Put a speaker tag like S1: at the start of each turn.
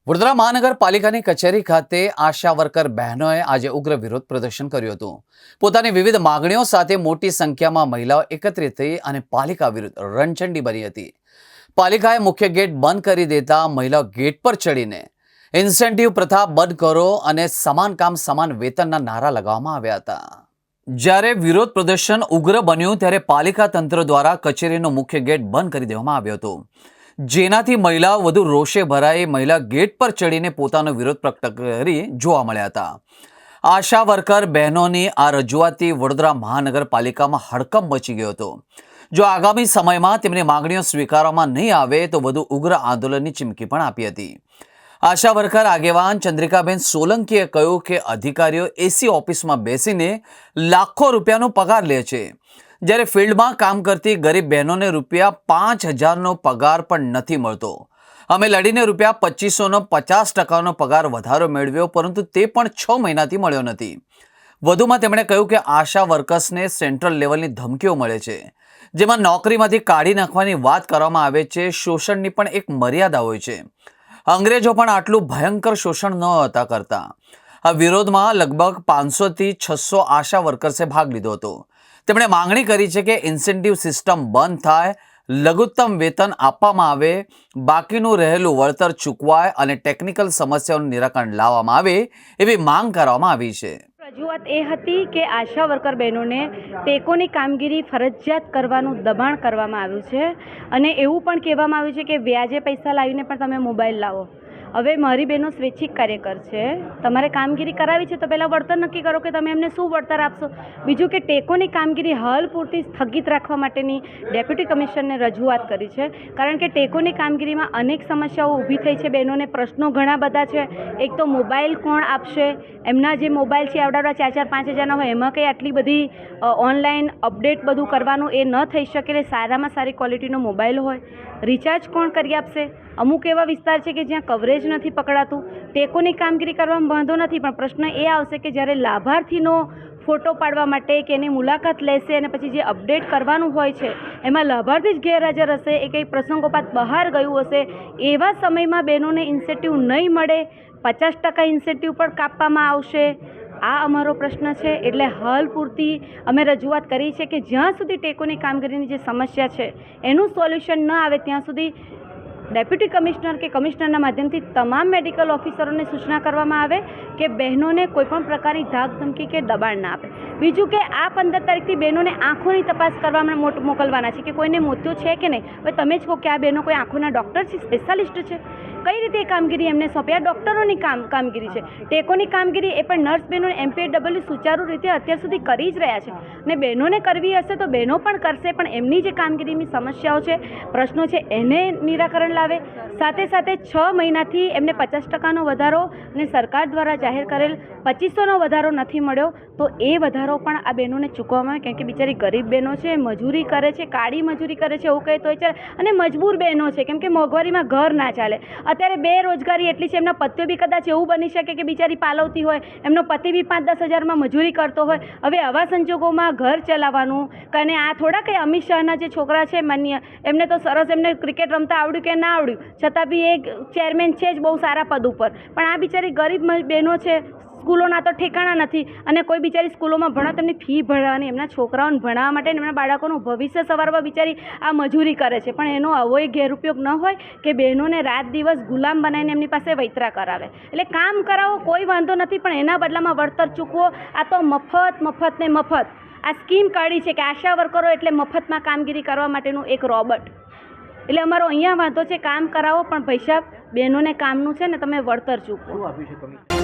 S1: વડોદરા મહાનગરપાલિકાની કચેરી ખાતે આશા વર્કર બહેનોએ આજે ઉગ્ર વિરોધ પ્રદર્શન કર્યું હતું। પોતાની વિવિધ માંગણીઓ સાથે મોટી સંખ્યામાં મહિલાઓ એકત્રિત થઈ અને પાલિકા વિરુદ્ધ રણચંડી બની હતી। પાલિકાએ મુખ્ય ગેટ બંધ કરી દેતા મહિલાઓ ગેટ પર ચડીને ઇન્સેન્ટિવ પ્રથા બંધ કરો અને સમાન કામ સમાન વેતનના નારા લગાવવામાં આવ્યા હતા। જ્યારે વિરોધ પ્રદર્શન ઉગ્ર બન્યું ત્યારે પાલિકા તંત્ર દ્વારા કચેરીનો મુખ્ય ગેટ બંધ કરી દેવામાં આવ્યો હતો, જેનાથી મહિલાઓ વધુ રોષે ભરાઈ મહિલા ગેટ પર ચડીને પોતાનો વિરોધ પ્રગટ કરી જોવા મળ્યા હતા। આશા વર્કર બહેનોની આ રજૂઆતથી વડોદરા મહાનગરપાલિકામાં હડકંપ મચી ગયો હતો। જો આગામી સમયમાં તેમની માંગણીઓ સ્વીકારવામાં નહીં આવે તો વધુ ઉગ્ર આંદોલનની ચીમકી પણ આપી હતી। આશા વર્કર આગેવાન ચંદ્રિકાબેન સોલંકીએ કહ્યું કે અધિકારીઓ એસી ઓફિસમાં બેસીને લાખો રૂપિયાનો પગાર લે છે, જ્યારે ફિલ્ડમાં કામ કરતી ગરીબ બહેનોને રૂપિયા 5,000નો પગાર પણ નથી મળતો। અમે લડીને રૂપિયા 2,500નો 50%નો પગાર વધારો મેળવ્યો, પરંતુ તે પણ 6 મહિનાથી મળ્યો નથી। વધુમાં તેમણે કહ્યું કે આશા વર્કર્સને સેન્ટ્રલ લેવલની ધમકીઓ મળે છે, જેમાં નોકરીમાંથી કાઢી નાખવાની વાત કરવામાં આવે છે। શોષણની પણ એક મર્યાદા હોય છે। અંગ્રેજો પણ આટલું ભયંકર શોષણ ન હતા કરતા। આ વિરોધમાં લગભગ 500થી 600 આશા વર્કર્સે ભાગ લીધો હતો। તેમણે માંગણી કરી છે કે ઇન્સેન્ટિવ સિસ્ટમ બંધ થાય, લઘુત્તમ વેતન આપવામાં આવે, બાકીનું રહેલું વળતર ચૂકવાય અને ટેકનિકલ સમસ્યાઓનું નિરાકરણ લાવવામાં આવે એવી માંગ કરવામાં આવી છે।
S2: રજૂઆત એ હતી કે આશા વર્કર બહેનોને ટેકોની કામગીરી ફરજિયાત કરવાનું દબાણ કરવામાં આવ્યું છે અને એવું પણ કહેવામાં આવ્યું છે કે વ્યાજે પૈસા લાવીને પણ તમે મોબાઈલ લાવો। હવે મારી બહેનો સ્વૈચ્છિક કાર્યકર છે, તમારે કામગીરી કરાવી છે તો પહેલાં વળતર નક્કી કરો કે તમે એમને શું વળતર આપશો। બીજું કે ટેકોની કામગીરી હાલ પૂરતી સ્થગિત રાખવા માટેની ડેપ્યુટી કમિશનરને રજૂઆત કરી છે, કારણ કે ટેકોની કામગીરીમાં અનેક સમસ્યાઓ ઊભી થઈ છે। બહેનોને પ્રશ્નો ઘણા બધા છે। એક તો મોબાઈલ કોણ આપશે, એમના જે મોબાઈલ છે આવડા 4,000 5,000ના હોય, એમાં કંઈ આટલી બધી ઓનલાઈન અપડેટ બધું કરવાનું એ ન થઈ શકે। એટલે સારામાં સારી ક્વોલિટીનો મોબાઈલ હોય, રિચાર્જ કોણ કરી આપશે। અમુક એવા વિસ્તાર છે કે જ્યાં કવરેજ નથી પકડાતું। ટેકોની કામગીરી કરવામાં વાંધો નથી, પણ પ્રશ્ન એ આવશે કે જ્યારે લાભાર્થીનો ફોટો પાડવા માટે કે એની મુલાકાત લેશે અને પછી જે અપડેટ કરવાનું હોય છે એમાં લાભાર્થી જ ગેરહાજર હશે, એ કંઈ પ્રસંગોપાત બહાર ગયું હશે, એવા સમયમાં બહેનોને ઇન્સેન્ટિવ નહીં મળે, 50% ઇન્સેન્ટિવ પણ કાપવામાં આવશે। આ અમારો પ્રશ્ન છે। એટલે હાલ પૂરતી અમે રજૂઆત કરી છે કે જ્યાં સુધી ટેકોની કામગીરીની જે સમસ્યા છે એનું સોલ્યુશન ન આવે ત્યાં સુધી ડેપ્યુટી કમિશનર કે કમિશનરના માધ્યમથી તમામ મેડિકલ ઓફિસરોને સૂચના કરવામાં આવે કે બહેનોને કોઈપણ પ્રકારની ધાક ધમકી કે દબાણ ના આપે। બીજું કે આ 15 તારીખથી બહેનોને આંખોની તપાસ કરવામાં મોકલવાના છે કે કોઈને મોતિયો છે કે નહીં। હવે તમે જ કહો કે આ બહેનો કોઈ આંખોના ડૉક્ટર છે, સ્પેશિયાલિસ્ટ છે, કઈ રીતે એ કામગીરી એમને સોંપી? આ ડૉક્ટરોની કામગીરી છે। ટેકોની કામગીરી એ પણ નર્સ બહેનોને MPW સુચારુ રીતે અત્યાર સુધી કરી જ રહ્યા છે અને બહેનોને કરવી હશે તો બહેનો પણ કરશે, પણ એમની જે કામગીરીની સમસ્યાઓ છે, પ્રશ્નો છે, એને નિરાકરણ લાવે। સાથે સાથે 6 મહિનાથી એમને 50%નો વધારો અને સરકાર દ્વારા જાહેર કરેલ 2,500નો વધારો નથી મળ્યો, તો એ વધારો પણ આ બહેનોને ચૂકવવામાં આવે, કારણ કે બિચારી ગરીબ બહેનો છે, મજૂરી કરે છે, કાળી મજૂરી કરે છે, એવું કહે તોય ચાલે, અને મજબૂર બહેનો છે, કેમ કે મોંઘવારીમાં ઘર ના ચાલે। અત્યારે બેરોજગારી એટલી છે, એમના પતિઓ બી કદાચ એવું બની શકે કે બિચારી પાલવતી હોય, એમનો પતિ બી 5-10 હજારમાં મજૂરી કરતો હોય। હવે આવા સંજોગોમાં ઘર ચલાવવાનું, અને આ થોડા કંઈ અમિત શાહના જે છોકરા છે માન્ય, એમને તો સરસ, એમને ક્રિકેટ રમતા આવડ્યું કે ના આવડ્યું, છતાં બી એક ચેરમેન છે જ બહુ સારા પદ ઉપર, પણ આ બિચારી ગરીબ બહેનો છે, સ્કૂલોના તો ઠેકાણા નથી, અને કોઈ બિચારી સ્કૂલોમાં ભણાવ, તેમની ફી ભરવાની, એમના છોકરાઓને ભણાવવા માટે, એમના બાળકોનું ભવિષ્ય સવારવા બિચારી આ મજૂરી કરે છે, પણ એનો આવો ગેરઉપયોગ ન હોય કે બહેનોને રાત દિવસ ગુલામ બનાવીને એમની પાસે વૈતરા કરાવે। એટલે કામ કરાવો કોઈ વાંધો નથી, પણ એના બદલામાં વળતર ચૂકવો। આ તો મફત ને મફત આ સ્કીમ કાઢી છે કે આશા વર્કરો એટલે મફતમાં કામગીરી કરવા માટેનું એક રોબોટ। એટલે અમારો અહીંયા વાંધો છે, કામ કરાવો પણ પૈસા બહેનોને કામનું છે ને તમે વળતર ચૂકવો।